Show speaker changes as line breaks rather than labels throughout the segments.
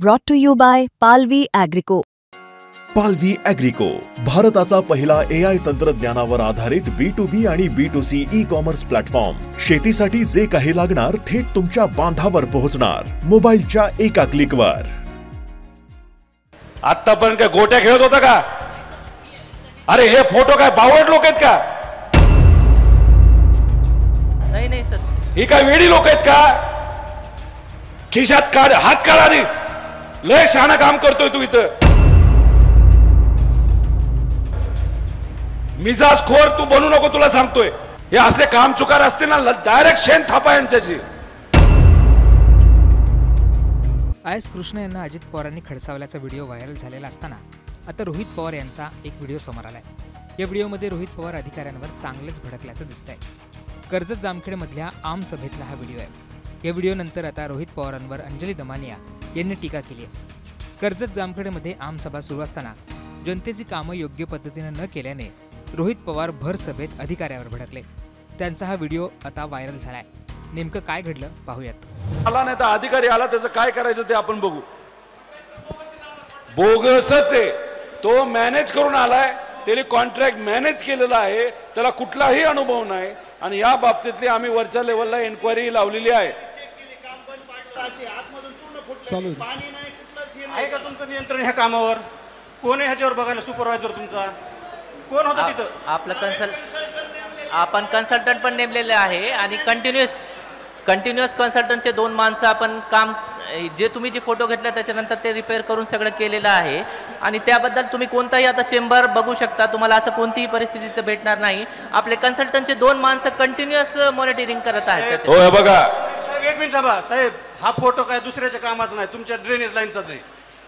Brought to you by Palvi Agrico.
पालवी ॲग्रिको, भारताचा पहिला AI तंत्रज्ञानावर आधारित B2B आणि B2C ई-कॉमर्स प्लॅटफॉर्म. शेतीसाठी जे काही लागणार थेट तुमच्या बांधावर पोहोचणार, मोबाईलच्या एका क्लिकवर.
आतापर्यंत काय गोट्या खेळत होता का? अरे हे फोटो काय बावड लोक आहेत का?
नाही सर,
ही काय वेडी लोक आहेत का? खिशात काढ, हात काढ आधी. लय शहाणा काम करतोय तू इथं. मिजाज खोर तू बनू नको, तुला सांगतोय. हे असले काम चुकार असतील ना, डायरेक्ट शेण थापा यांच्याशी.
आयस कृष्ण यांना अजित पवारांनी खडसावल्याचा व्हिडिओ व्हायरल झालेला असताना आता रोहित पवार यांचा एक व्हिडिओ समोर आलाय. या व्हिडिओमध्ये रोहित पवार अधिकाऱ्यांवर चांगलेच भडकल्याचं दिसतंय. कर्जत जामखेडमधल्या आम सभेतला हा व्हिडिओ आहे. या व्हिडिओनंतर आता रोहित पवारांवर अंजली दमानिया यांनी टीका केली आहे. कर्जत जामखेडमध्ये आम सभा सुरू असताना जनतेची कामं योग्य पद्धतीने न केल्याने रोहित पवार भर सभेत अधिकाऱ्यावर भडकले. त्यांचा हा व्हिडिओ आता व्हायरल झालाय. नेमकं काय घडलं पाहूयात.
आला नाही तर अधिकारी आला, त्याचं काय करायचं ते आपण बघू. बोगसच आहे तो, मॅनेज करून आलाय. त्याने कॉन्ट्रॅक्ट मॅनेज केलेला आहे, त्याला कुठलाही अनुभव नाही. आणि या बाबतीतली आम्ही वरच्या लेवलला एन्क्वायरी लावलेली आहे.
आहे का तुमचं नियंत्रण ह्या कामावर? कोण आहे ह्याच्यावर बघायला? सुपरवायझर तुमचा कोण होता तिथं?
आपलं आपण कन्सल्टंट पण नेमलेले आहे आणि कंटिन्युअस कन्सल्टंटचे 2 माणसं आपण काम, जे तुम्ही जे फोटो घेतला त्याच्यानंतर ते रिपेअर करून सगळं केलेलं आहे. आणि त्याबद्दल तुम्ही कोणताही आता चेंबर बघू शकता, तुम्हाला असं कोणतीही परिस्थिती तर भेटणार नाही. आपले कन्सल्टंटचे 2 माणसं कंटिन्युअस मॉनिटरिंग करत आहेत.
हो बघा,
एक मिनिट थांबा साहेब. हा फोटो काय दुसऱ्याच्या कामाचा नाही, तुमच्या ड्रेनेज लाईनचाच आहे.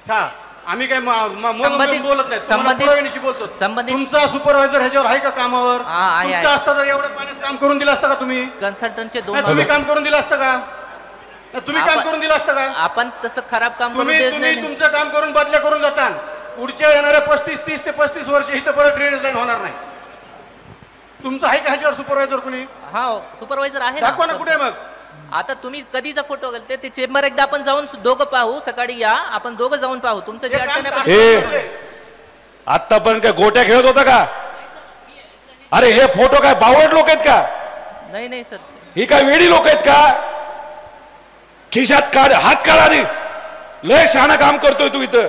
हा, आम्ही काय बोलत नाही, बोलतो. तुमचा सुपरवायझर ह्याच्यावर आहे का कामावर? तुमचा असता तर एवढं पाण्यात काम करून दिलं असतं का तुम्ही?
कन्सल्टंटचे 2
तुम्ही काम करून दिलं असतं का? तुम्ही काम करून दिलं असतं का?
आपण तसं खराब काम
तुम्ही तुमचं काम करून बदल्या करून जाता. पुढच्या येणाऱ्या 30 ते 35 वर्ष इथं परत ड्रेनेज लाईन होणार नाही. तुमचं आहे का ह्याच्यावर सुपरवायझर कुणी?
हा, सुपरवायझर आहे.
दाखवा ना, कुठे मग?
आता तुम्ही कधीचा फोटो घालते ते चेंबर एकदा आपण जाऊन दोघं पाहू. सकाळी या, आपण दोघं जाऊन पाहू. तुमचं जे अडचण आहे.
आतापर्यंत काय गोट्या खेळत होता का? अरे हे फोटो काय बावड लोक आहेत का?
नाही सर,
ही काय वेडी लोक आहेत का? खिशात काढ, हात काढ आधी. लय शहाणा काम करतोय तू इथं.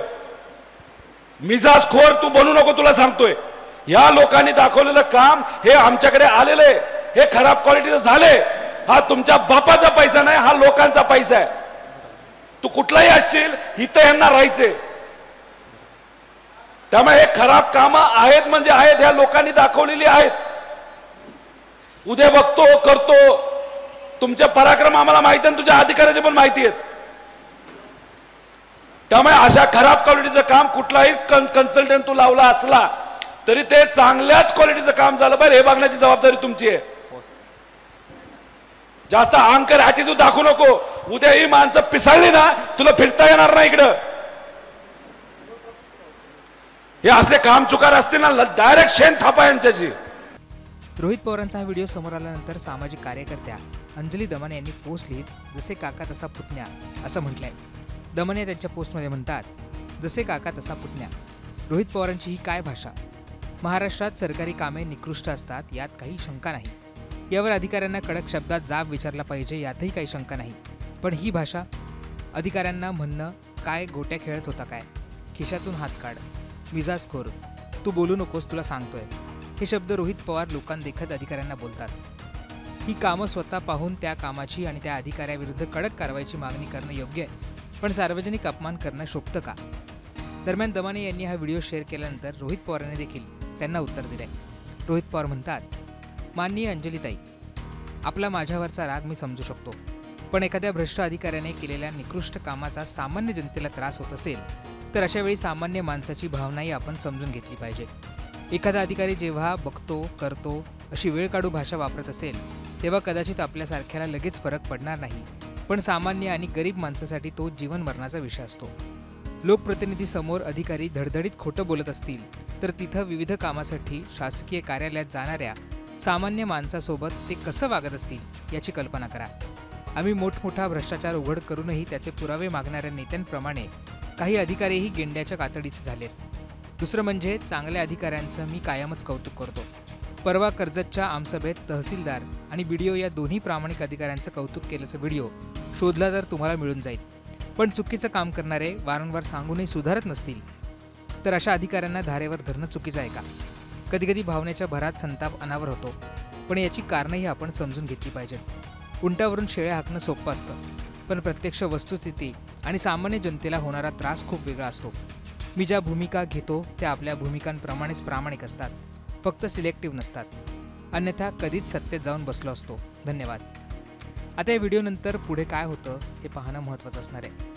मिजाज खोर तू बनू नको, तुला सांगतोय. या लोकांनी दाखवलेलं काम हे आमच्याकडे आलेलं आहे. हे खराब क्वालिटीचं झाले. हा तुमच्या बापाचा पैसा नाही, हा लोकांचा पैसा आहे. तू कुठलाही असशील, इथं यांना राहायचे. त्यामुळे हे खराब कामं आहेत म्हणजे आहेत, ह्या लोकांनी दाखवलेली आहेत. उद्या बघतो, करतो. तुमचे पराक्रम आम्हाला माहिती आहे, तुझ्या अधिकाऱ्याचे पण माहिती आहेत. त्यामुळे अशा खराब क्वालिटीचं काम कुठलाही कन्सल्टंट तू लावला असला तरी ते चांगल्याच क्वालिटीचं काम झालं पाहिजे, हे बघण्याची जबाबदारी तुमची आहे. जास्त अहंकार ॲटिट्यूड दाखवू नको. उद्या ही माणसं पिसाळली ना, तुला फिरता येणार नाही इकडं. हे असले काम चुकार असतील ना, डायरेक्ट शेण थापा यांच्याशी.
रोहित पवारांचा हा व्हिडिओ समोर आल्यानंतर सामाजिक कार्यकर्त्या अंजली दमानिया यांनी पोस्ट लिहित जसे काका तसा पुतण्या असं म्हटलंय. दमानिया त्यांच्या पोस्टमध्ये म्हणतात, जसे काका तसा पुतण्या. रोहित पवारांची ही काय भाषा? महाराष्ट्रात सरकारी कामे निकृष्ट असतात, यात काही शंका नाही. यावर अधिकाऱ्यांना कडक शब्दात जाब विचारला पाहिजे, यातही काही शंका नाही. पण ही भाषा? अधिकाऱ्यांना म्हणणं काय गोट्या खेळत होता काय? खिशातून हात काढ, मिजाजखोर, तू बोलू नकोस, तुला सांगतोय. हे शब्द रोहित पवार लोकांदेखत अधिकाऱ्यांना बोलतात. ही कामं स्वतः पाहून त्या कामाची आणि त्या अधिकाऱ्याविरुद्ध कडक कारवाईची मागणी करणं योग्य आहे, पण सार्वजनिक अपमान करणं शोभतं का? दरम्यान दमानिया यांनी हा व्हिडिओ शेअर केल्यानंतर रोहित पवारांनी देखील त्यांना उत्तर दिलंय. रोहित पवार म्हणतात, माननीय अंजलीताई, आपला माझ्यावरचा राग मी समजू शकतो, पण एखाद्या भ्रष्ट अधिकाऱ्याने केलेल्या निकृष्ट कामाचा सामान्य जनतेला त्रास होत असेल तर अशा वेळी सामान्य माणसाची भावनाही आपण समजून घेतली पाहिजे. एखादा अधिकारी जेव्हा बघतो, करतो अशी वेळ काढू भाषा वापरत असेल तेव्हा कदाचित आपल्यासारख्याला लगेच फरक पडणार नाही, पण सामान्य आणि गरीब माणसासाठी तो जीवन मरणाचा विषय असतो. लोकप्रतिनिधी समोर अधिकारी धडधडीत खोटं बोलत असतील तर तिथं विविध कामासाठी शासकीय कार्यालयात जाणाऱ्या सामान्य माणसासोबत ते कसं वागत असतील याची कल्पना करा. आम्ही मोठमोठा भ्रष्टाचार उघड करूनही त्याचे पुरावे मागणाऱ्या नेत्यांप्रमाणे काही अधिकारीही गेंड्याच्या कातडीचे झालेत. दुसरं म्हणजे चांगल्या अधिकाऱ्यांचं मी कायमच कौतुक करतो. परवा कर्जतच्या आमसभेत तहसीलदार आणि BDO या दोन्ही प्रामाणिक अधिकाऱ्यांचं कौतुक केल्याचा व्हिडिओ शोधला तर तुम्हाला मिळून जाईल. पण चुकीचं काम करणारे वारंवार सांगूनही सुधारत नसतील तर अशा अधिकाऱ्यांना धारेवर धरणं चुकीचं आहे का? कधीकधी भावनेच्या भरात संताप अनावर होतो, पण याची कारणंही आपण समजून घेतली पाहिजेत. उंटावरून शेळ्या हाकणं सोपं असतं, पण प्रत्यक्ष वस्तुस्थिती आणि सामान्य जनतेला होणारा त्रास खूप वेगळा असतो. मी ज्या भूमिका घेतो त्या आपल्या भूमिकांप्रमाणेच प्रामाणिक असतात, फक्त सिलेक्टिव्ह नसतात. अन्यथा कधीच सत्तेत जाऊन बसलो असतो. धन्यवाद. आता या व्हिडिओनंतर पुढे काय होतं हे पाहणं महत्त्वाचं असणार आहे.